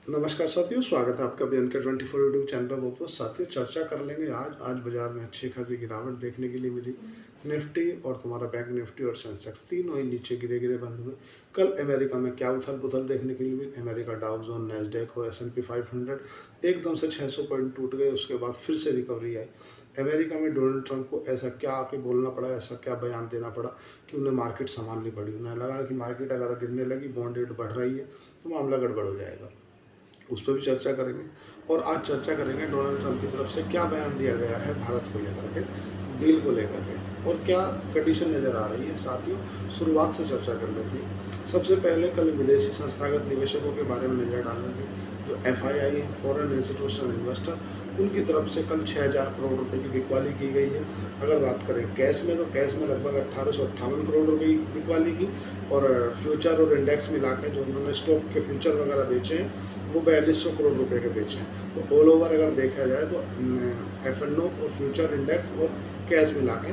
नमस्कार साथियों, स्वागत है आपका BNK 24 यूट्यूब चैनल पर। बहुत बहुत साथियों, चर्चा कर लेंगे आज बाजार में अच्छी खासी गिरावट देखने के लिए मिली। निफ्टी और तुम्हारा बैंक निफ्टी और सेंसेक्स तीनों ही नीचे गिरे गिरे बंद हुए। कल अमेरिका में क्या उथल पुथल देखने के लिए मिली। अमेरिका डाउ जोन, नैस्डैक और S&P 500 एकदम से 600 पॉइंट टूट गए। उसके बाद फिर से रिकवरी आई। अमेरिका में डोनाल्ड ट्रंप को ऐसा क्या आके बोलना पड़ा, ऐसा क्या बयान देना पड़ा कि उन्हें मार्केट संभालनी पड़ी। उन्हें लगा कि मार्केट अगर गिरने लगी, बॉन्ड रेट बढ़ रही है तो मामला गड़बड़ हो जाएगा। उस पर भी चर्चा करेंगे। और आज चर्चा करेंगे डोनाल्ड ट्रंप की तरफ से क्या बयान दिया गया है भारत को लेकर के, डील को लेकर के, और क्या कंडीशन नज़र आ रही है। साथियों, शुरुआत से चर्चा कर लेते हैं। सबसे पहले कल विदेशी संस्थागत निवेशकों के बारे में नज़र डाल रहे थे। जो FII है, फॉरेन इंस्टीट्यूशनल इन्वेस्टर, उनकी तरफ से कल 6,000 करोड़ रुपए की बिकवाली की गई है। अगर बात करें कैश में, तो कैश में लगभग 1858 करोड़ रुपए की बिकवाली की। और फ्यूचर और इंडेक्स मिला के जो उन्होंने स्टॉक के फ्यूचर वगैरह बेचे हैं, वो 4200 करोड़ रुपए के बेचे हैं। तो ऑल ओवर अगर देखा जाए तो F&O और फ्यूचर इंडेक्स और कैश मिला के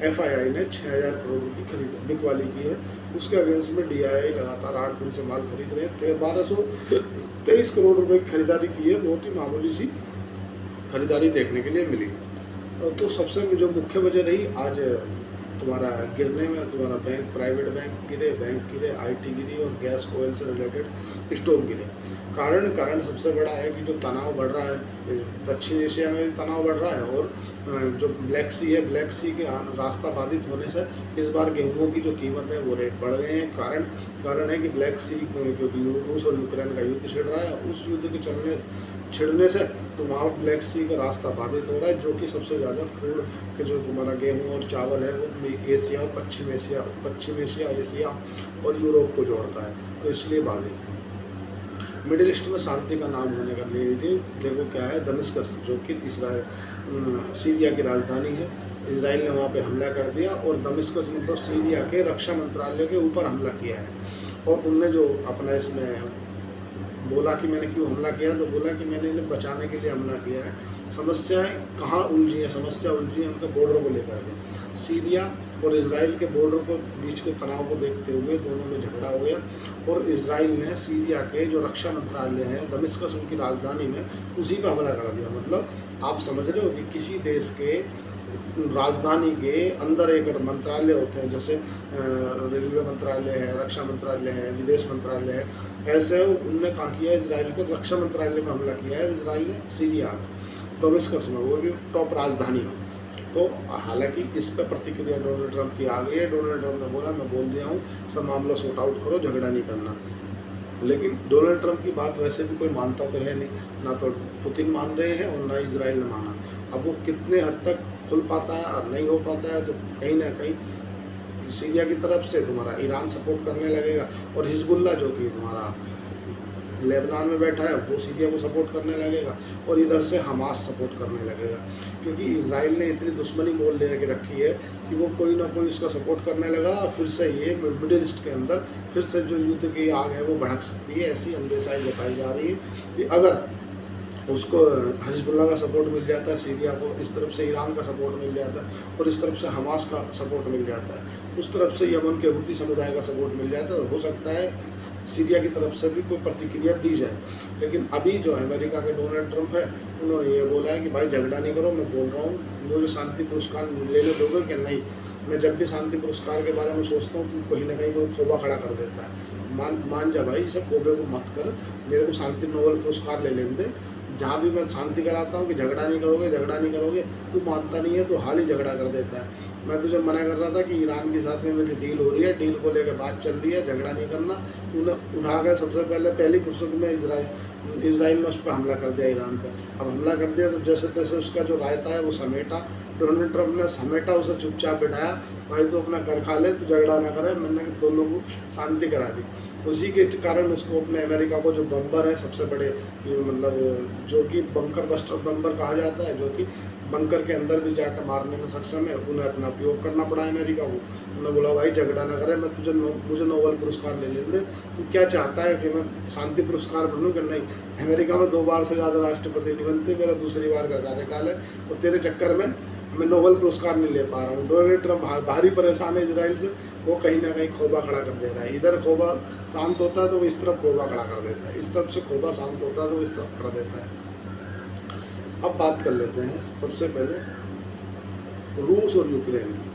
FII ने 6,000 करोड़ की खरीद बिकवाली की है। उसके अगेंस्ट में DII लगातार 8 दिन से माल खरीद रहे हैं। 1223 करोड़ रुपए की खरीदारी की है। बहुत ही मामूली सी खरीदारी देखने के लिए मिली। तो सबसे जो मुख्य वजह रही आज तुम्हारा गिरने में, तुम्हारा बैंक, प्राइवेट बैंक गिरे, IT गिरी और गैस ऑयल से रिलेटेड स्टॉक गिरे। कारण सबसे बड़ा है कि जो तनाव बढ़ रहा है दक्षिण एशिया में, भी तनाव बढ़ रहा है। और जो ब्लैक सी है, ब्लैक सी के रास्ता बाधित होने से इस बार गेहूं की जो कीमत है वो रेट बढ़ गए हैं। कारण है कि ब्लैक सी जो रूस और यूक्रेन का युद्ध छिड़ रहा है, उस युद्ध के छिड़ने से तो वहाँ ब्लैक सी का रास्ता बाधित हो रहा है, जो कि सबसे ज़्यादा फूड के जो तुम्हारा गेहूं और चावल है वो एशिया और पश्चिम एशिया और यूरोप को जोड़ता है, तो इसलिए बाधित है। मिडिल ईस्ट में शांति का नाम होने का लिए देखो क्या है, दमिश्कस जो कि सीरिया की राजधानी है। इसराइल ने वहाँ पे हमला कर दिया और दमिश्कस मतलब सीरिया के रक्षा मंत्रालय के ऊपर हमला किया है। और उनने जो अपना इसमें बोला कि मैंने क्यों हमला किया, तो बोला कि मैंने इन्हें बचाने के लिए हमला किया है। समस्याएं कहाँ उलझी है, समस्या उलझी है उनके बॉर्डर को लेकर के। सीरिया और इजराइल के बॉर्डर को बीच के तनाव को देखते हुए दोनों में झगड़ा हो गया। और इजराइल ने सीरिया के जो रक्षा मंत्रालय है दमिश्कस, उनकी राजधानी में, उसी पर हमला कर दिया। मतलब आप समझ रहे हो कि किसी देश के राजधानी के अंदर एक मंत्रालय होते हैं, जैसे रेलवे मंत्रालय है, रक्षा मंत्रालय है, विदेश मंत्रालय है, ऐसे उनने कहा किया, इसराइल के रक्षा मंत्रालय पर हमला किया है इसराइल ने सीरिया दमिश्कस में, वो भी टॉप राजधानी में। तो हालांकि इस पर प्रतिक्रिया डोनाल्ड ट्रंप की आ गई है। डोनाल्ड ट्रंप ने बोला, मैं बोल दिया हूँ, सब मामला सॉर्ट आउट करो, झगड़ा नहीं करना। लेकिन डोनाल्ड ट्रंप की बात वैसे भी कोई मानता तो है नहीं, ना तो पुतिन मान रहे हैं और ना इसराइल ने माना। अब वो कितने हद तक खुल पाता है और नहीं हो पाता है, तो कहीं ना कहीं सीरिया की तरफ से तुम्हारा ईरान सपोर्ट करने लगेगा, और हिजबुल्ला जो कि तुम्हारा लेबनान में बैठा है वो सीरिया को सपोर्ट करने लगेगा, और इधर से हमास सपोर्ट करने लगेगा। क्योंकि इसराइल ने इतनी दुश्मनी मोल ले के रखी है कि वो कोई ना कोई उसका सपोर्ट करने लगा, और फिर से ये मिडिल ईस्ट के अंदर फिर से जो युद्ध की आग है वो भड़क सकती है। ऐसी अंदेशाई बताई जा रही है कि अगर उसको हिजबुल्ला का सपोर्ट मिल जाता है, सीरिया को इस तरफ से ईरान का सपोर्ट मिल जाता है, और इस तरफ से हमास का सपोर्ट मिल जाता है, उस तरफ से यमन के हुती समुदाय का सपोर्ट मिल जाता है, तो हो सकता है सीरिया की तरफ से भी कोई प्रतिक्रिया दी जाए। लेकिन अभी जो अमेरिका के डोनाल्ड ट्रंप है, उन्होंने ये बोला है कि भाई झगड़ा नहीं करो, मैं बोल रहा हूँ, मुझे शांति पुरस्कार लेने दोगे कि नहीं। मैं जब भी शांति पुरस्कार के बारे में सोचता हूँ तो कहीं ना कहीं कोई खोबा खड़ा कर देता है। मान जा भाई, सब खोबे को मत कर, मेरे को शांति नोबेल पुरस्कार ले लेने दे। जहाँ भी मैं शांति कराता हूँ कि झगड़ा नहीं करोगे, तू मानता नहीं है तो हाल ही झगड़ा कर देता है। मैं तुझे मना कर रहा था कि ईरान के साथ में मेरी डील हो रही है, डील को लेकर बात चल रही है, झगड़ा नहीं करना। तूने उठा कर सबसे पहले पहली फुर्सत में इसराइल ने उस पर हमला कर दिया, ईरान पर। अब हमला कर दिया तो जैसे तैसे उसका जो रायता है वो समेटा, डोनाल्ड ट्रंप ने समेटा, उसे चुपचाप बिठाया, भाई तो अपना घर खा ले, तो झगड़ा ना करे। मैंने दोनों को शांति करा दी। उसी के कारण उसको अपने अमेरिका को जो बम्बर है सबसे बड़े, मतलब जो कि बंकर बस्टर बम्बर कहा जाता है, जो कि बंकर के अंदर भी जाकर मारने में सक्षम है, उन्हें अपना उपयोग करना पड़ा अमेरिका को। उन्होंने बोला भाई झगड़ा ना करे, मैं मुझे नोबेल पुरस्कार ले लेने दे। तो क्या चाहता है कि मैं शांति पुरस्कार बनूँ कि नहीं। अमेरिका में 2 बार से ज़्यादा राष्ट्रपति नहीं बनते, मेरा दूसरी बार का कार्यकाल है, और तेरे चक्कर में मैं नोबेल पुरस्कार नहीं ले पा रहा हूँ। डोनाल्ड ट्रंप भारी परेशान है इजराइल से, वो कहीं ना कहीं खोबा खड़ा कर दे रहा है। इधर खोबा शांत होता है तो वो इस तरफ खोबा खड़ा कर देता है, इस तरफ से खोबा शांत होता है तो वो इस तरफ कर देता है। अब बात कर लेते हैं सबसे पहले रूस और यूक्रेन की।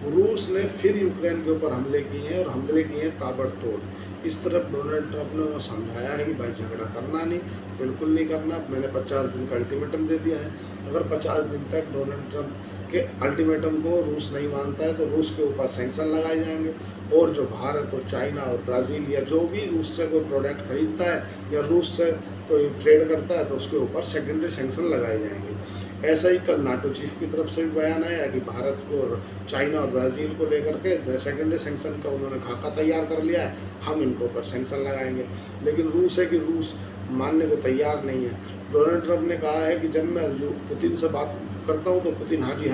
रूस ने फिर यूक्रेन के ऊपर हमले किए हैं और हमले किए हैं ताबड़तोड़। इस तरफ डोनाल्ड ट्रंप ने समझाया है कि भाई झगड़ा करना नहीं, बिल्कुल नहीं करना, मैंने 50 दिन का अल्टीमेटम दे दिया है। अगर 50 दिन तक डोनाल्ड ट्रंप के अल्टीमेटम को रूस नहीं मानता है तो रूस के ऊपर सैंक्शन लगाए जाएंगे, और जो भारत और चाइना और ब्राज़ील या जो भी रूस से कोई प्रोडक्ट खरीदता है या रूस से कोई ट्रेड करता है तो उसके ऊपर सेकेंडरी सैंक्शन लगाए जाएंगे। ऐसा ही कल नाटो चीफ की तरफ से भी बयान आया कि भारत को और चाइना और ब्राज़ील को लेकर के सेकेंडरी सैंक्शन का उन्होंने खाका तैयार कर लिया है, हम इनको ऊपर सैंक्शन लगाएंगे। लेकिन रूस है कि रूस मानने को तैयार नहीं है। डोनाल्ड ट्रंप ने कहा है कि जब मैं जो पुतिन से बात करता हूँ तो पुतिन हाँ जी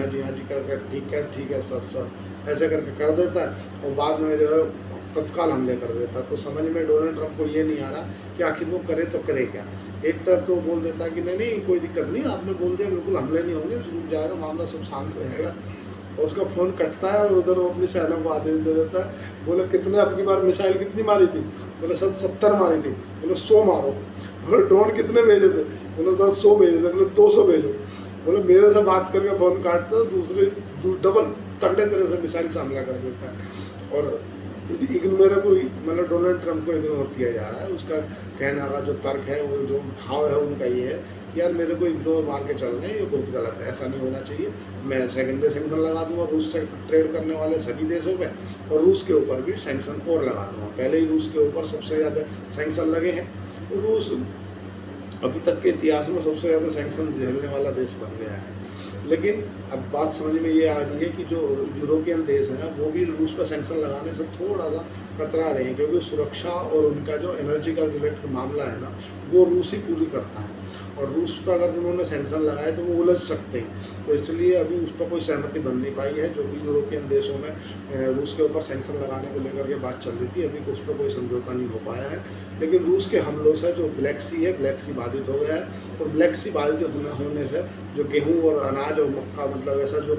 करके ठीक है सर ऐसे करके कर देता है, और बाद में जो है तत्काल हमले कर देता। तो समझ में डोनाल्ड ट्रंप को ये नहीं आ रहा कि आखिर वो करे तो करे क्या। एक तरफ तो बोल देता है कि नहीं कोई दिक्कत नहीं, आपने बोल दिया बिल्कुल हमले नहीं होंगे, रुक जाएगा मामला, सब शांत रहेगा, और उसका फ़ोन कटता है और उधर वो अपनी सेना को आदेश दे देता है। बोले कितने आपकी बार मिसाइल कितनी मारी थी? बोले सर 70 मारी थी। बोले 100 मारो। बोले ड्रोन कितने भेजे थे? बोले सर 100 भेजे थे। बोले 200 भेजो। बोले मेरे से बात करके फ़ोन काटते हो, दूसरे डबल तगड़े तरह से मिसाइल से हमला कर देता है। और मेरे को मतलब डोनाल्ड ट्रंप को इग्नोर किया जा रहा है। उसका कहने का जो तर्क है, वो जो भाव है उनका ये है कि यार मेरे को इग्नोर मार के चल रहे हैं, ये बहुत गलत है, ऐसा नहीं होना चाहिए। मैं सेकेंडरी सैंक्शन लगा दूंगा रूस से ट्रेड करने वाले सभी देशों पे, और रूस के ऊपर भी सैंक्शन और लगा दूंगा। पहले ही रूस के ऊपर सबसे ज़्यादा सैंक्शन लगे हैं। रूस अभी तक के इतिहास में सबसे ज़्यादा सैंक्शन झेलने वाला देश बन गया है। लेकिन अब बात समझ में ये आ रही है कि जो यूरोपियन देश हैं वो भी रूस पर सैंक्शन लगाने से थोड़ा सा कतरा रहे हैं, क्योंकि सुरक्षा और उनका जो एनर्जी का रिलेटेड मामला है ना, वो रूस ही पूरी करता है, और रूस पर अगर उन्होंने सैंक्शन लगाए तो वो उलझ सकते हैं। तो इसलिए अभी उस पर कोई सहमति बन नहीं पाई है। जो भी यूरोपियन देशों में रूस के ऊपर सैंक्शन लगाने को लेकर के बात चल रही थी, अभी उस पर कोई समझौता नहीं हो पाया है। लेकिन रूस के हमलों से जो ब्लैक सी है, ब्लैक सी बाधित हो गया है, और ब्लैक सी बाधित होने से जो गेहूँ और अनाज और मक्का, मतलब ऐसा जो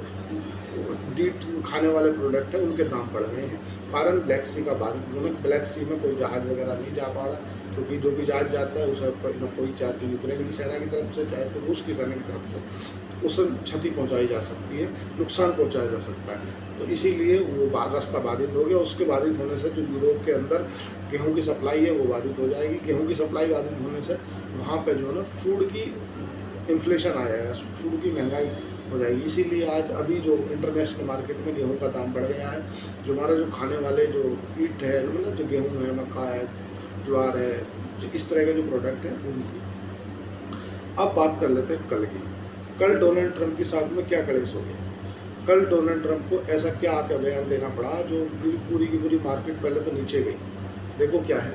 डीट खाने वाले प्रोडक्ट हैं, उनके दाम बढ़ गए हैं। कारण ब्लैक सी का बाधित होने। ब्लैक सी में कोई जहाज़ वगैरह नहीं जा पा रहा, क्योंकि जो भी जहाज़ जाता है उसे कोई चाहे तो यूक्रेन की सेना की तरफ से, चाहे तो रूस की सेना की तरफ से उसे क्षति पहुंचाई जा सकती है, नुकसान पहुंचाया जा सकता है। तो इसीलिए वो रास्ता बाधित हो गया। उसके बाधित होने से जो यूरोप के अंदर गेहूँ की सप्लाई है वो बाधित हो जाएगी। गेहूँ की सप्लाई बाधित होने से वहाँ पर जो है ना फूड की इन्फ्लेशन आ जाएगा, फूड की महंगाई हो जाएगी। इसीलिए आज अभी जो इंटरनेशनल मार्केट में गेहूं का दाम बढ़ गया है। जो हमारा जो खाने वाले जो ईट है, मतलब जो गेहूं है, मक्का है, ज्वार है, जो इस तरह के जो प्रोडक्ट हैं उनकी। अब बात कर लेते हैं कल की। कल डोनाल्ड ट्रंप के साथ में क्या कलेश हो गया? कल डोनाल्ड ट्रंप को ऐसा क्या आकर बयान देना पड़ा जो पूरी की पूरी मार्केट पहले तो नीचे गई। देखो क्या है,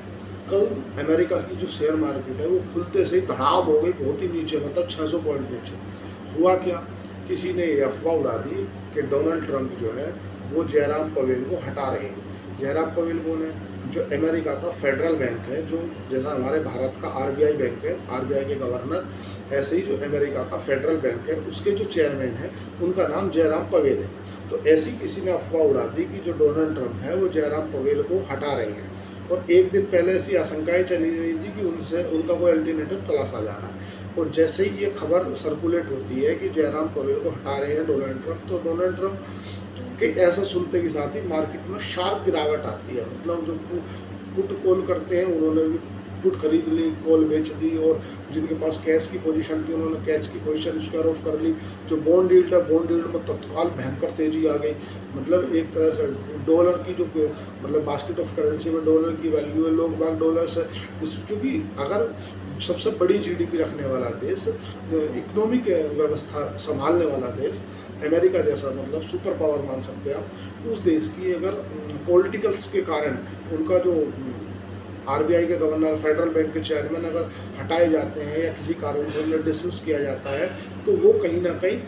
कल अमेरिका की जो शेयर मार्केट है वो खुलते से ही धड़ाम हो गई, बहुत ही नीचे, मतलब 600 पॉइंट नीचे। हुआ क्या, किसी ने ये अफवाह उड़ा दी कि डोनाल्ड ट्रंप जो है वो जयराम पवेल को हटा रहे हैं। जयराम पवेल कौन है? जो अमेरिका का फेडरल बैंक है, जो जैसा हमारे भारत का आरबीआई बैंक है, आरबीआई के गवर्नर, ऐसे ही जो अमेरिका का फेडरल बैंक है उसके जो चेयरमैन है उनका नाम जयराम पवेल है। तो ऐसी किसी ने अफवाह उड़ा दी कि जो डोनाल्ड ट्रंप है वो जयराम पवेल को हटा रहे हैं, और एक दिन पहले ऐसी आशंकाएं चली रही थी कि उनका कोई अल्टरनेटिव तलाशा जा रहा है। और जैसे ही ये खबर सर्कुलेट होती है कि जयराम पवेल को हटा रहे हैं डोनाल्ड ट्रंप, तो डोनाल्ड ट्रंप के ऐसा सुनते के साथ ही मार्केट में शार्प गिरावट आती है। मतलब जो पुट कॉल करते हैं उन्होंने भी पुट खरीद ली, कॉल बेच दी, और जिनके पास कैश की पोजीशन थी उन्होंने कैश की पोजीशन स्क्वायर ऑफ कर ली। जो बॉन्ड यील्ड है, बॉन्ड यील्ड में तत्काल भयंकर तेजी आ गई। मतलब एक तरह से डॉलर की जो मतलब बास्केट ऑफ करेंसी में डॉलर की वैल्यू है, लोग बाग डॉलर से, क्योंकि अगर सबसे बड़ी जीडीपी रखने वाला देश, इकोनॉमिक व्यवस्था संभालने वाला देश अमेरिका जैसा, मतलब सुपर पावर मान सकते हैं आप, उस देश की अगर पॉलिटिकल्स के कारण उनका जो आरबीआई के गवर्नर, फेडरल बैंक के चेयरमैन अगर हटाए जाते हैं या किसी कारण से उन्हें डिसमिस किया जाता है, तो वो कहीं ना कहीं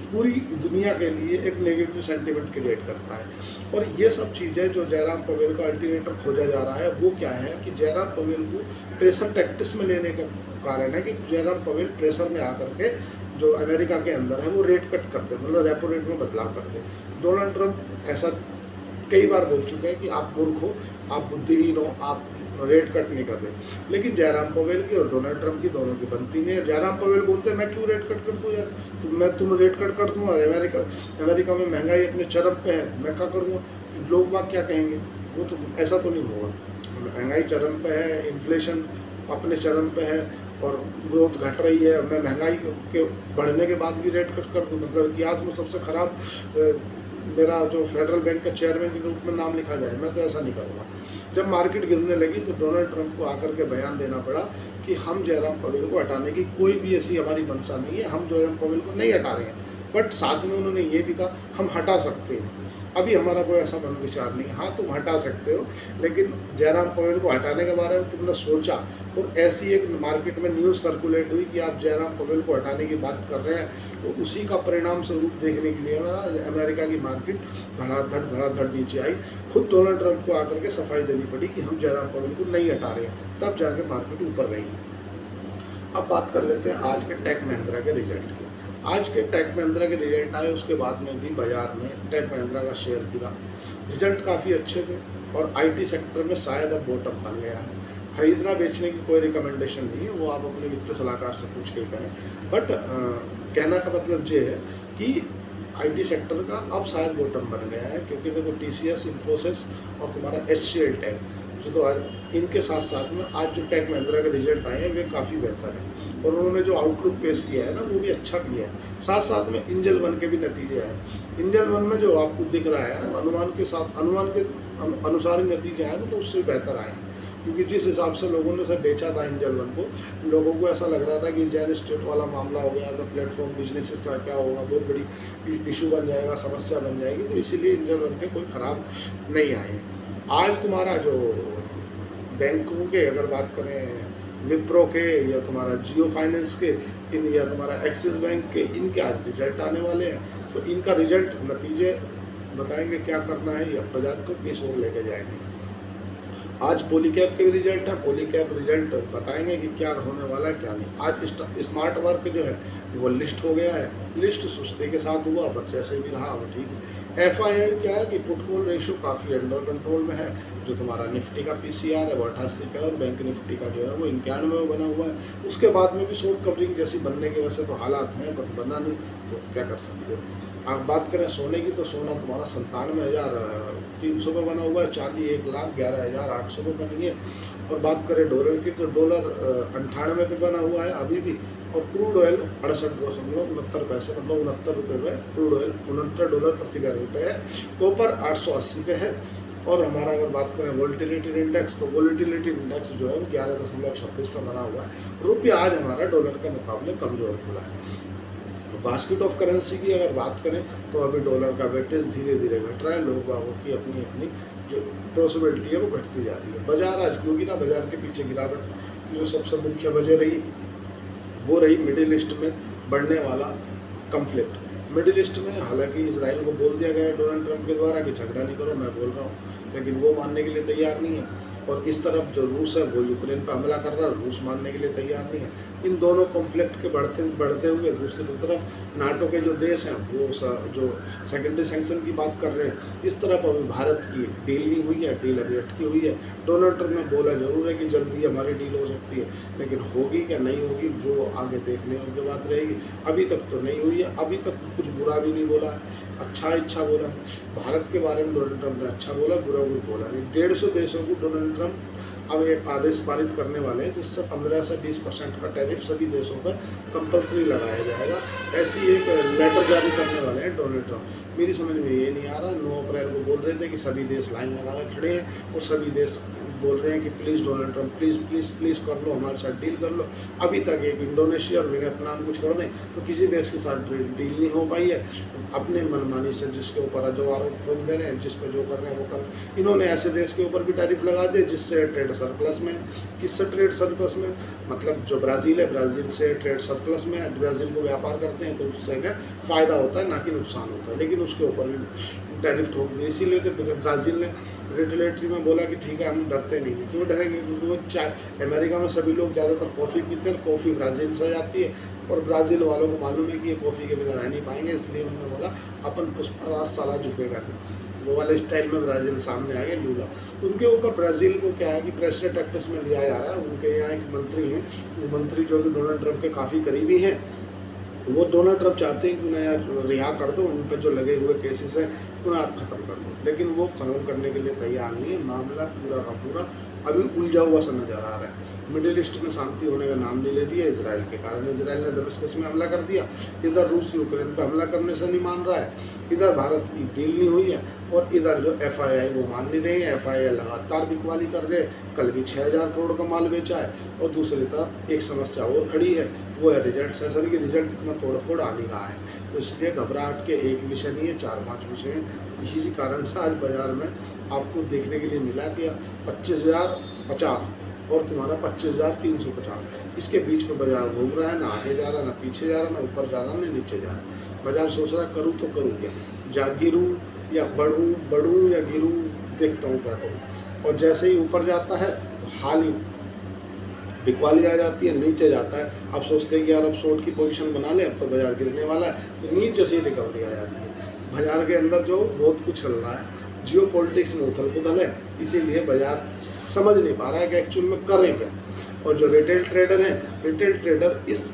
पूरी दुनिया के लिए एक नेगेटिव सेंटिमेंट क्रिएट करता है। और ये सब चीज़ें जो जयराम पवेल का अल्टरनेटर खोजा जा रहा है वो क्या है कि जयराम पवेल को प्रेशर टैक्टिक्स में लेने का कारण है कि जयराम पवेल प्रेशर में आकर के जो अमेरिका के अंदर है वो रेट कट कर दे, मतलब रेपो रेट में बदलाव कर दे। डोनाल्ड ट्रंप ऐसा कई बार बोल चुके हैं कि आप मूर्ख हो, आप बुद्धिहीन हो, आप रेट कट नहीं कर रहे। लेकिन जयराम पवेल की और डोनाल्ड ट्रंप की दोनों की बनती नहीं है। जयराम पवेल बोलते हैं मैं क्यों रेट कट कर दूँ यार, तो तुम रेट कट कर दूँ और अमेरिका में महंगाई अपने चरम पे है, मैं क्या करूँगा, लोग बाग क्या कहेंगे। वो तो ऐसा तो नहीं होगा। महंगाई चरम पे है, इन्फ्लेशन अपने चरम पे है और ग्रोथ घट रही है, मैं महंगाई के बढ़ने के बाद भी रेट कट कर दूँ, मतलब इतिहास में सबसे खराब मेरा जो फेडरल बैंक का चेयरमैन के रूप में नाम लिखा जाए, मैं तो ऐसा नहीं करूँगा। जब मार्केट गिरने लगी तो डोनाल्ड ट्रंप को आकर के बयान देना पड़ा कि हम जयराम पवेल को हटाने की कोई भी ऐसी हमारी मंशा नहीं है, हम जयराम पवेल को नहीं हटा रहे हैं। बट साथ में उन्होंने ये भी कहा हम हटा सकते हैं, अभी हमारा कोई ऐसा मन विचार नहीं है। हाँ, तुम हटा सकते हो, लेकिन जयराम पवेल को हटाने के बारे में तुमने सोचा और ऐसी एक मार्केट में न्यूज़ सर्कुलेट हुई कि आप जयराम पवेल को हटाने की बात कर रहे हैं, तो उसी का परिणाम स्वरूप देखने के लिए अमेरिका की मार्केट धड़ाधड़ नीचे आई। खुद डोनाल्ड ट्रंप को आकर के सफाई देनी पड़ी कि हम जयराम पवेल को नहीं हटा रहे हैं, तब जाके मार्केट ऊपर रही। अब बात कर लेते हैं आज के टेक महिंद्रा के रिजल्ट की। आज के टेक महिंद्रा के रिजल्ट आए, उसके बाद में भी बाजार में टेक महिंद्रा का शेयर गिरा। रिजल्ट काफ़ी अच्छे थे और आईटी सेक्टर में शायद अब बॉटम बन गया है। खरीदना बेचने की कोई रिकमेंडेशन नहीं है, वो आप अपने वित्त सलाहकार से पूछ के करें। बट कहना का मतलब ये है कि आईटी सेक्टर का अब शायद बॉटम बन गया है, क्योंकि देखो टीसीएस, इन्फोसिस और तुम्हारा एचसीएल टेक जो तो आज इनके साथ साथ में आज जो टेक महिंद्रा के रिजल्ट आए हैं वे काफ़ी बेहतर हैं और उन्होंने जो आउटलुक पेश किया है ना वो भी अच्छा किया है। साथ साथ में एंजल वन के भी नतीजे आए। एंजल वन में जो आपको दिख रहा है अनुमान के अनुसार ही नतीजे आए ना, तो उससे बेहतर आए हैं, क्योंकि जिस हिसाब से लोगों ने उसे बेचा था एंजल वन को, लोगों को ऐसा लग रहा था कि जैन स्टेट वाला मामला हो गया, तो प्लेटफॉर्म बिजनेस का क्या होगा, बहुत बड़ी इशू बन जाएगा, समस्या बन जाएगी, तो इसीलिए एंजल वन के कोई ख़राब नहीं आए। आज तुम्हारा जो बैंकों के अगर बात करें, विप्रो के या तुम्हारा जियो फाइनेंस के इन या तुम्हारा एक्सिस बैंक के, इनके आज रिजल्ट आने वाले हैं, तो इनका रिजल्ट नतीजे बताएंगे क्या करना है, या बाजार को किस ओर लेके जाएंगे। आज पॉलीकैब के भी रिजल्ट है, पॉलीकैब रिजल्ट बताएंगे कि क्या होने वाला है क्या नहीं। आज स्मार्ट वर्क जो है वो लिस्ट हो गया है, लिस्ट सुस्ती के साथ हुआ पर जैसे भी रहा वो ठीक है। FII क्या है कि पुट कॉल रेशियो काफ़ी अंडर कंट्रोल में है। जो तुम्हारा निफ्टी का PCR है वो 88 पे और बैंक निफ्टी का जो है वो 91 में बना हुआ है। उसके बाद में भी शॉर्ट कवरिंग जैसी बनने की वजह से तो हालात हैं, पर बना नहीं तो क्या कर सकते हो। आप बात करें सोने की, तो सोना तुम्हारा 97,300 पे बना हुआ है, चांदी 1,11,800 पे बनी है। और बात करें डॉलर की, तो डॉलर 98 पे बना हुआ है अभी भी, और क्रूड ऑयल 68.69 मतलब 69 रुपये में क्रूड ऑयल $69 प्रति बैरल पे है। कॉपर 880 पे है। और हमारा अगर बात करें वोलेटिलिटी इंडेक्स, तो वोलेटिलिटी इंडेक्स जो है वो 11.26 पे बना हुआ है। रुपया आज हमारा डॉलर के मुकाबले कमज़ोर खुला है। बास्केट ऑफ करेंसी की अगर बात करें तो अभी डॉलर का वेटेज धीरे धीरे घट रहा है, लोग बागों की अपनी अपनी जो पॉसिबिलिटी है वो घटती जा रही है। बाजार आज क्यों गिरा, बाजार के पीछे गिरावट की जो सबसे मुख्य वजह रही वो रही मिडिल ईस्ट में बढ़ने वाला कन्फ्लिक्ट। मिडिल ईस्ट में हालांकि इजराइल को बोल दिया गया है डोनाल्ड ट्रंप के द्वारा कि झगड़ा नहीं करो, मैं बोल रहा हूँ, लेकिन वो मानने के लिए तैयार नहीं है। और इस तरफ जो रूस है वो यूक्रेन पर हमला कर रहा है, रूस मानने के लिए तैयार नहीं है। इन दोनों कॉन्फ्लिक्ट के बढ़ते हुए दूसरी तरफ नाटो के जो देश हैं वो जो सेकेंडरी सैंक्शन की बात कर रहे हैं। इस तरफ अभी भारत की डील नहीं हुई है, डील अभी अटकी हुई है। डोनाल्ड ट्रंप ने बोला जरूर है कि जल्दी हमारी डील हो सकती है, लेकिन होगी क्या नहीं होगी वो आगे देखने की बात रहेगी। अभी तक तो नहीं हुई है, अभी तक कुछ बुरा भी नहीं बोला है, अच्छा बोला है। भारत के बारे में डोनाल्ड ट्रंप ने अच्छा बोला, बुरा कुछ बोला नहीं। 150 देशों को डोनाल्ड ट्रंप अब एक आदेश पारित करने वाले हैं जिससे 15 से 20% का टैरिफ सभी देशों पर कंपलसरी लगाया जाएगा। ऐसी एक लेटर जारी करने वाले हैं डोनाल्ड ट्रंप। मेरी समझ में ये नहीं आ रहा, 9 अप्रैल को बोल रहे थे कि सभी देश लाइन लगा कर खड़े हैं और सभी देश बोल रहे हैं कि please Donald Trump please please please कर लो, हमारे साथ डील कर लो। अभी तक एक इंडोनेशिया और वियतनाम को छोड़ दें तो किसी देश के साथ डील नहीं हो पाई है। अपने मनमानी से जिसके ऊपर जो आरोप ठोक दे रहे हैं, जिस पर जो कर रहे हैं वो कर, इन्होंने ऐसे देश के ऊपर भी टैरिफ लगा दिए जिससे ट्रेड सरप्लस में। किससे ट्रेड सरप्लस में? मतलब जो ब्राज़ील है, ब्राज़ील से ट्रेड सरप्लस में है, ब्राज़ील को व्यापार करते हैं तो उससे क्या फ़ायदा होता है, ना कि नुकसान होता है, लेकिन उसके ऊपर भी टैरिफ ठोक दिए। इसीलिए तो ब्राज़ील ने रेगुलेटरी में बोला कि ठीक है, हम डरते नहीं हैं। क्यों डरेंगे? क्योंकि वो चाय, अमेरिका में सभी लोग ज़्यादातर कॉफ़ी पीते हैं, कॉफ़ी ब्राज़ील से जाती है और ब्राज़ील वालों को मालूम है कि ये कॉफ़ी के बिना रह नहीं पाएंगे, इसलिए उन्होंने बोला अपन पुष्पराज साला झुकेगा नहीं। वो वाले स्टाइल में ब्राज़ील सामने आ गया, लूला। उनके ऊपर ब्राज़ील को क्या है कि प्रेसिडेंट एक्ट्स में लिया जा रहा है। उनके यहाँ एक मंत्री हैं, वो मंत्री जो कि डोनाल्ड ट्रंप के काफ़ी करीबी हैं, वो डोनाल्ड ट्रंप चाहते हैं कि उन्हें यार रिहा कर दो, उन पर जो लगे हुए केसेस हैं उन्हें आप ख़त्म कर दो, लेकिन वो ख़त्म करने के लिए तैयार नहीं है। मामला पूरा का पूरा अभी उलझा हुआ सा नज़र आ रहा है। मिडिल ईस्ट में शांति होने का नाम नहीं ले दिया इसराइल के कारण। इसराइल ने दमिश्क में हमला कर दिया, इधर रूस यूक्रेन पर हमला करने से नहीं मान रहा है, इधर भारत की डील नहीं हुई है, और इधर जो FII वो मान नहीं रही है। FII लगातार बिकवाली कर रहे, कल भी 6000 करोड़ का माल बेचा है। और दूसरी तरफ एक समस्या और खड़ी है, वो है रिजल्ट सेशन की। रिजल्ट इतना तोड़ फोड़ आ नहीं रहा है, तो इसलिए घबराहट के एक विषय नहीं है, 4-5 विषय हैं। इसी कारण से आज बाज़ार में आपको देखने के लिए मिला कि 25,050 और तुम्हारा 25,350, इसके बीच में बाजार घूम रहा है, ना आगे जा रहा, ना पीछे जा रहा, ना ऊपर जा रहा, ना नीचे जा रहा। बाजार सोच रहा है करूँ तो करूँ क्या, जा गिरूँ या बढ़ूँ या गिरूँ, देखता हूँ क्या करूँ। और जैसे ही ऊपर जाता है तो हाल ही बिकवाली आ जाती है, नीचे जाता है अब सोचते हैं कि यार अब शॉर्ट की पोजीशन बना ले, अब तो बाजार गिरने वाला है, तो नीचे से ही रिकवरी आ जाती है। बाजार के अंदर जो बहुत कुछ चल रहा है, जियो पॉलिटिक्स में उथल पुथल है, इसीलिए बाजार समझ नहीं पा रहा है कि एक्चुअल में करें क्या। और जो रिटेल ट्रेडर हैं, रिटेल ट्रेडर इस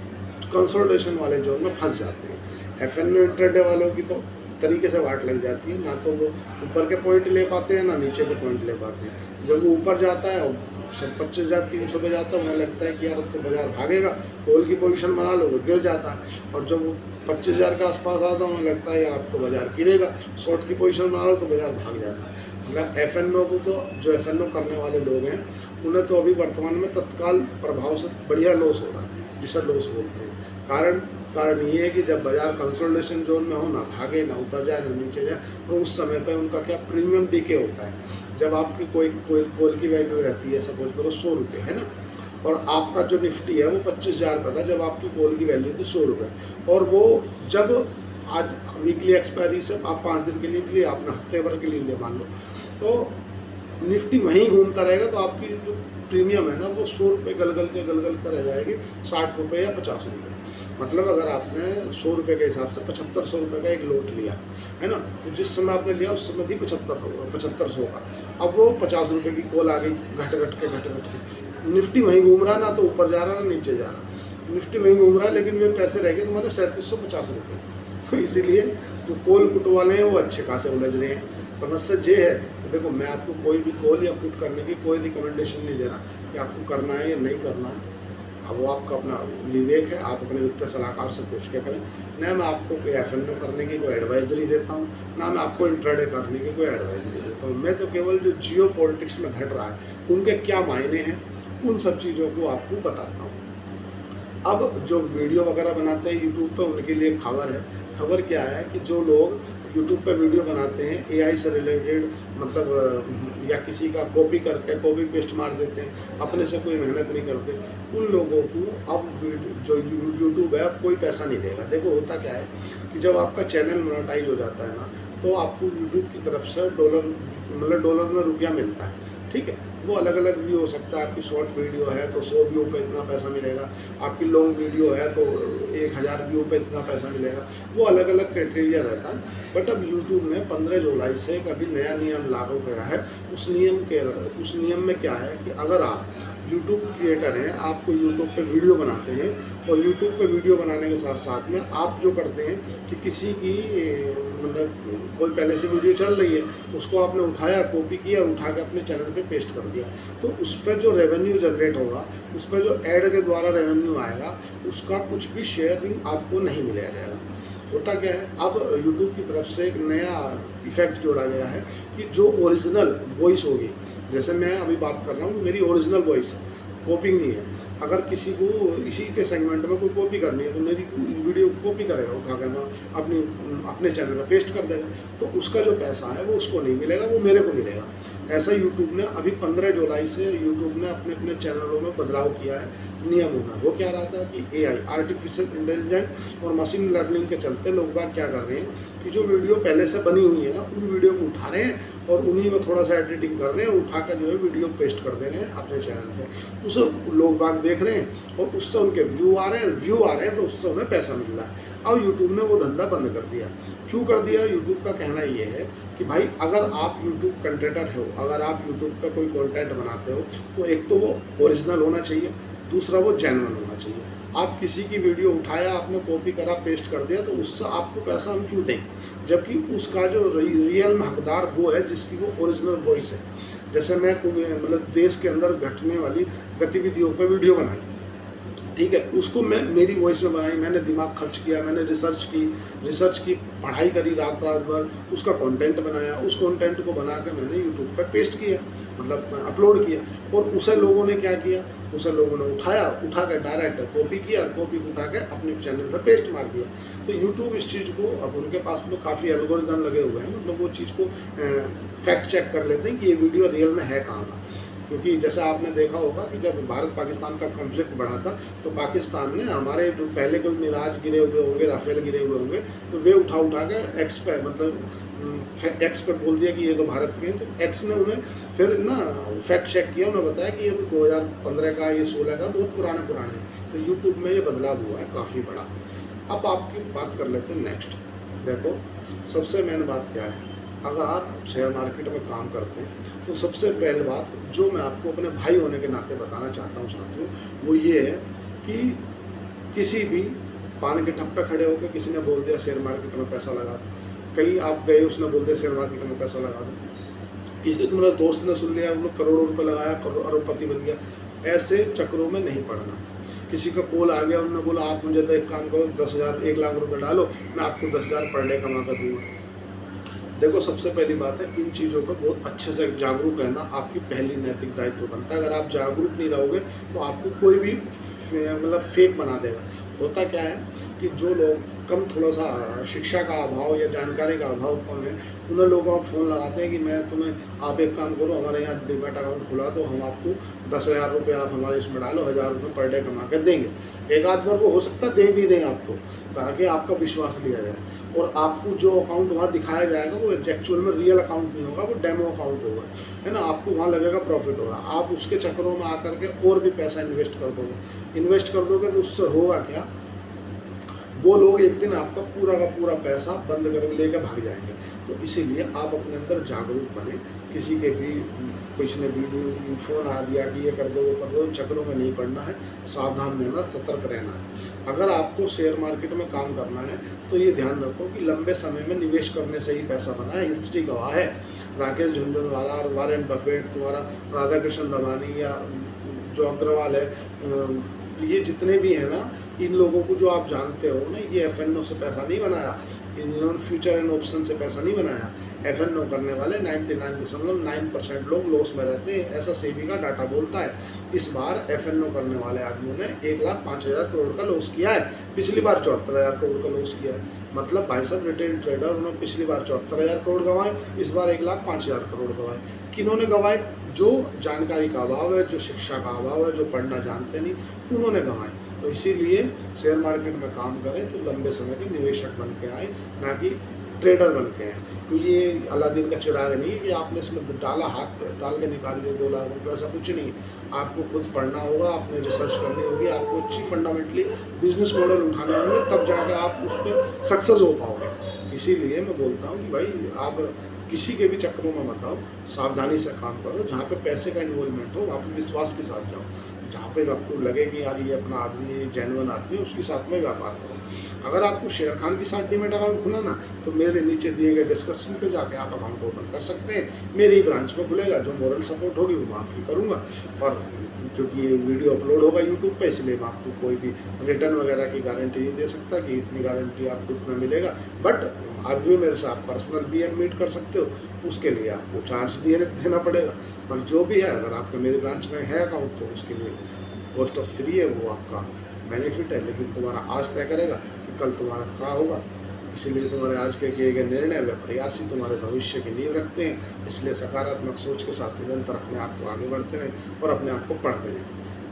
कंसोलिडेशन वाले जोन में फंस जाते हैं। FN इंट्राडे वालों की तो तरीके से वाट लग जाती है, ना तो वो ऊपर के पॉइंट ले पाते हैं, ना नीचे के पॉइंट ले पाते हैं। जब वो ऊपर जाता है और सब 25,300 पे जाता है, उन्हें लगता है कि यार अब तो बाजार भागेगा, कॉल की पोजीशन बना लो तो गिर जाता है। और जब वो 25,000 के आसपास आता है, उन्हें लगता है यार अब तो बाजार गिरेगा, शॉर्ट की पोजीशन बना लो तो बाजार भाग जाता है। मतलब FNO को तो, जो FNO करने वाले लोग हैं, उन्हें तो अभी वर्तमान में तत्काल प्रभाव से बढ़िया लॉस हो रहा है, जिसे लॉस बोलते हैं। कारण ये है कि जब बाजार कंसोलिडेशन जोन में हो, ना भागे, ना ऊपर जाए, ना नीचे जाए, तो उस समय पे उनका क्या प्रीमियम डीके होता है। जब आपकी कोई कॉल की वैल्यू रहती है, सपोज करो 100 रुपये है ना, और आपका जो निफ्टी है वो 25,000 रुपये था जब आपकी कॉल की वैल्यू थी 100 रुपये, और वो जब आज वीकली एक्सपायरी से आप 5 दिन के लिए आपने हफ्ते भर के लिए मान लो, तो निफ्टी वहीं घूमता रहेगा, तो आपकी जो प्रीमियम है ना वो 100 रुपये गलगल के रह जाएगी 60 रुपये या 50 रुपये। मतलब अगर आपने 100 रुपये के हिसाब से 7500 रुपये का एक लोट लिया है ना, तो जिस समय आपने लिया उस समय थी 7500 का, अब वो 50 रुपये की कॉल आ गई, घट के निफ्टी वहीं घूम रहा, ना तो ऊपर जा रहा ना नीचे जा रहा, निफ्टी वहीं घूम रहा है, लेकिन वे पैसे रह गए तुम्हारे 3750 रुपये। तो इसीलिए जो कॉल पुट वाले हैं वो अच्छे खासे उलझ रहे हैं। समस्या ये है कि देखो, मैं आपको कोई भी कॉल या पुट करने की कोई रिकमेंडेशन नहीं दे रहा कि आपको करना है या नहीं करना है, अब वो आपका अपना विवेक है, आप अपने वित्तीय सलाहकार से पूछ के करें। न मैं आपको कोई FNO करने की कोई एडवाइजरी देता हूँ, ना मैं आपको इंट्राडे करने की कोई एडवाइजरी देता हूँ। मैं तो केवल जो जियो पॉलिटिक्स में घट रहा है उनके क्या मायने हैं, उन सब चीज़ों को आपको बताता हूँ। अब जो वीडियो वगैरह बनाते हैं यूट्यूब पे, उनके लिए खबर क्या है कि जो लोग यूट्यूब पे वीडियो बनाते हैं AI से रिलेटेड, मतलब या किसी का कॉपी करके कॉपी पेस्ट मार देते हैं, अपने से कोई मेहनत नहीं करते, उन लोगों को अब जो यूट्यूब है अब कोई पैसा नहीं देगा। देखो होता क्या है कि जब आपका चैनल मोनेटाइज हो जाता है ना, तो आपको यूट्यूब की तरफ से डॉलर में रुपया मिलता है, ठीक है। वो अलग अलग भी हो सकता है, आपकी शॉर्ट वीडियो है तो 100 व्यू पे इतना पैसा मिलेगा, आपकी लॉन्ग वीडियो है तो 1000 व्यू पे इतना पैसा मिलेगा, वो अलग अलग क्राइटेरिया रहता है। बट अब यूट्यूब ने 15 जुलाई से एक अभी नया नियम लागू किया है। उस नियम में क्या है कि अगर आप यूट्यूब क्रिएटर हैं, आपको यूट्यूब पे वीडियो बनाते हैं, और यूट्यूब पे वीडियो बनाने के साथ साथ में आप जो करते हैं कि किसी की मतलब कोई पहले से वीडियो चल रही है, उसको आपने उठाया, कॉपी किया, उठा के अपने चैनल पे पेस्ट कर दिया, तो उस पर जो रेवेन्यू जनरेट होगा, उस पर जो ऐड के द्वारा रेवेन्यू आएगा, उसका कुछ भी शेयरिंग आपको नहीं मिलेगा जाएगा। होता क्या है, अब YouTube की तरफ से एक नया इफेक्ट जोड़ा गया है कि जो ओरिजिनल वॉइस होगी, जैसे मैं अभी बात कर रहा हूँ, मेरी ओरिजिनल वॉइस है, कॉपिंग नहीं है। अगर किसी को इसी के सेगमेंट में कोई कॉपी करनी है तो मेरी वीडियो कॉपी करेगा, उठा के मैं अपने चैनल पर पेस्ट कर देगा, तो उसका जो पैसा है वो उसको नहीं मिलेगा, वो मेरे को मिलेगा। ऐसा यूट्यूब ने अभी 15 जुलाई से यूट्यूब ने अपने अपने चैनलों में बदलाव किया है नियमों में। वो क्या रहा था कि एआई, आर्टिफिशियल इंटेलिजेंस और मशीन लर्निंग के चलते लोग बाग क्या कर रहे हैं कि जो वीडियो पहले से बनी हुई है ना, उन वीडियो को उठा रहे हैं और उन्हीं में थोड़ा सा एडिटिंग कर रहे हैं, उठा कर जो है वीडियो पेस्ट कर दे रहे हैं अपने चैनल पे। उसे लोग बाग देख रहे हैं और उससे उनके व्यू आ रहे हैं तो उससे उन्हें पैसा मिल रहा है। अब यूट्यूब ने वो धंधा बंद कर दिया। क्यों कर दिया? यूट्यूब का कहना ये है कि भाई अगर आप यूट्यूब कंटेंटर हो, अगर आप यूट्यूब पे कोई कंटेंट बनाते हो तो एक तो वो ओरिजिनल होना चाहिए, दूसरा वो जेन्युइन होना चाहिए। आप किसी की वीडियो उठाया, आपने कॉपी करा, पेस्ट कर दिया, तो उससे आपको पैसा हम क्यों दें, जबकि उसका जो रियल में हकदार वो है जिसकी वो ओरिजिनल वॉइस है। जैसे मैं मतलब देश के अंदर घटने वाली गतिविधियों पर वीडियो बनाई, ठीक है, उसको मैं मेरी वॉइस में बनाई, मैंने दिमाग खर्च किया, मैंने रिसर्च की, पढ़ाई करी रात भर, उसका कंटेंट बनाया, उस कंटेंट को बना के मैंने यूट्यूब पर पेस्ट किया, मतलब अपलोड किया। और उसे लोगों ने क्या किया, उसे लोगों ने उठा के डायरेक्ट कॉपी किया, कॉपी उठा के अपने चैनल पर पेस्ट मार दिया। तो यूट्यूब इस चीज़ को, अब उनके पास में काफ़ी एल्गोरिदम लगे हुए हैं, मतलब वो चीज़ को फैक्ट चेक कर लेते हैं कि ये वीडियो रियल में है कहाँ का। क्योंकि जैसा आपने देखा होगा कि जब भारत पाकिस्तान का कॉन्फ्लिक्ट बढ़ा था तो पाकिस्तान ने हमारे जो पहले कोई मिराज गिरे हुए होंगे, राफेल गिरे हुए होंगे, तो वे उठा के एक्स पे, मतलब एक्स पे बोल दिया कि ये तो भारत के हैं। तो एक्स ने उन्हें फिर ना फैक्ट चेक किया, उन्हें बताया कि ये तो 2015 का, ये 16 का, बहुत पुराने हैं। तो यूट्यूब में ये बदलाव हुआ है काफ़ी बड़ा। अब आपकी बात कर लेते हैं नेक्स्ट। देखो, सबसे मेन बात क्या है, अगर आप शेयर मार्केट में काम करते हैं तो सबसे पहले बात जो मैं आपको अपने भाई होने के नाते बताना चाहता हूँ साथियों, वो ये है कि किसी भी पान के ठप्पे खड़े होकर किसी ने बोल दिया शेयर मार्केट में पैसा लगा दो, कहीं आप गए, उसने बोल दिया शेयर मार्केट में पैसा लगा दो, किसी मेरा दोस्त ने सुन लिया, उन्होंने करोड़ों रुपये लगाया, अरबपति बन गया। ऐसे चक्रों में नहीं पड़ना। किसी का कॉल आ गया, उन्होंने बोला आप मुझे तो एक काम करो, 10,000 1 लाख रुपये डालो, मैं आपको 10,000 पर डे कमा कर दूँगा। देखो, सबसे पहली बात है, इन चीज़ों पर बहुत अच्छे से जागरूक रहना आपकी पहली नैतिक दायित्व बनता है। अगर आप जागरूक नहीं रहोगे तो आपको कोई भी मतलब फेक बना देगा। होता क्या है कि जो लोग कम, थोड़ा सा शिक्षा का अभाव या जानकारी का अभाव कम है, उन्हें लोगों को फ़ोन लगाते हैं कि मैं तुम्हें, आप एक काम करो, हमारे यहाँ डीमैट अकाउंट खुला दो, हम आपको 10,000 रुपये आप हमारे इसमें डालो, 1,000 रुपये पर डे कमा कर देंगे। एक आध बार वो हो सकता है दे भी दें आपको, ताकि आपका विश्वास लिया जाए। और आपको जो अकाउंट वहाँ दिखाया जाएगा वो एक्चुअल में रियल अकाउंट नहीं होगा, वो डेमो अकाउंट होगा, है ना। आपको वहाँ लगेगा प्रॉफिट हो रहा, आप उसके चक्करों में आकर के और भी पैसा इन्वेस्ट कर दोगे तो उससे होगा क्या, वो लोग एक दिन आपका पूरा का पूरा पैसा बंद कर लेकर भाग जाएंगे। तो इसीलिए आप अपने अंदर जागरूक बने। किसी के भी किसी ने वीडियो फ़ोन आ दिया कि ये कर दो, वो कर दो, चक्करों में नहीं पड़ना है, सावधान रहना, सतर्क रहना है। अगर आपको शेयर मार्केट में काम करना है तो ये ध्यान रखो कि लंबे समय में निवेश करने से ही पैसा बना है। हिस्ट्री गवाह है, राकेश झुनझुनवाला, वारेन बफेट, तुम्हारा राधा कृष्ण दमानी या जो अग्रवाल है, ये जितने भी हैं ना, इन लोगों को जो आप जानते हो ना, ये FNO से पैसा नहीं बनाया, इन्होंने फ्यूचर एंड ऑप्शन से पैसा नहीं बनाया। FNO करने वाले 99.9% लोग लॉस में रहते हैं, ऐसा सेबी का डाटा बोलता है। इस बार FNO करने वाले आदमियों ने 1,05,000 करोड़ का लॉस किया है, पिछली बार 74,000 करोड़ का लॉस किया है। मतलब भाई साहब, रिटेल ट्रेडर, उन्होंने पिछली बार 74,000 करोड़ गंवाए, इस बार 1,05,000 करोड़ गंवाए। किन्होंने गंवाए? जो जानकारी का अभाव है, जो शिक्षा का अभाव है, जो पढ़ना जानते नहीं, उन्होंने गंवाए। तो इसीलिए शेयर मार्केट में काम करें तो लंबे समय के निवेशक बन के आए, ना कि ट्रेडर बन के आए। तो ये अलादीन का चिराग नहीं है कि आपने इसमें डाला, हाथ डाल के निकाल दिए 2 लाख रुपये, ऐसा कुछ नहीं। आपको खुद पढ़ना होगा, आपने रिसर्च करनी होगी, आपको अच्छी फंडामेंटली बिजनेस मॉडल उठाने होंगे, तब जाकर आप उस पर सक्सेस हो पाओगे। इसीलिए मैं बोलता हूँ कि भाई आप किसी के भी चक्करों में मत आओ, सावधानी से काम करो। जहाँ पे पैसे का इन्वॉल्वमेंट हो वहाँ पे विश्वास के साथ जाओ। जहाँ पे आपको लगे कि यार ये अपना आदमी है, जेन्युइन आदमी है, उसके साथ में व्यापार करो। अगर आपको शेर खान के साथ डीमैट अकाउंट खुला ना, तो मेरे नीचे दिए गए डिस्क्रिप्शन पे जाके आप अकाउंट ओपन कर सकते हैं। मेरी ब्रांच में खुलेगा, जो मॉरल सपोर्ट होगी वो मैं आपकी करूँगा। और क्योंकि ये वीडियो अपलोड होगा यूट्यूब पे, इसलिए मैं आपको कोई भी रिटर्न वगैरह की गारंटी नहीं दे सकता कि इतनी गारंटी आपको इतना मिलेगा। बट आप भी मेरे से आप पर्सनल भी मीट कर सकते हो, उसके लिए आपको चार्ज देना पड़ेगा। और जो भी है, अगर आपका मेरे ब्रांच में है अकाउंट तो उसके लिए कॉस्ट ऑफ फ्री है, वो आपका बेनिफिट है। लेकिन तुम्हारा आज तय करेगा कि कल तुम्हारा क्या होगा। इसीलिए तुम्हारे आज के किए गए निर्णय व प्रयास ही तुम्हारे भविष्य की नींव रखते हैं। इसलिए सकारात्मक सोच के साथ निरंतर अपने आप को आगे बढ़ते रहें और अपने आप को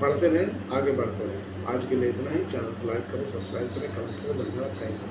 पढ़ते रहें, आगे बढ़ते रहें। आज के लिए इतना ही। चैनल को लाइक करें, सब्सक्राइब करें, कमेंट करें। धन्यवाद, थैंक यू।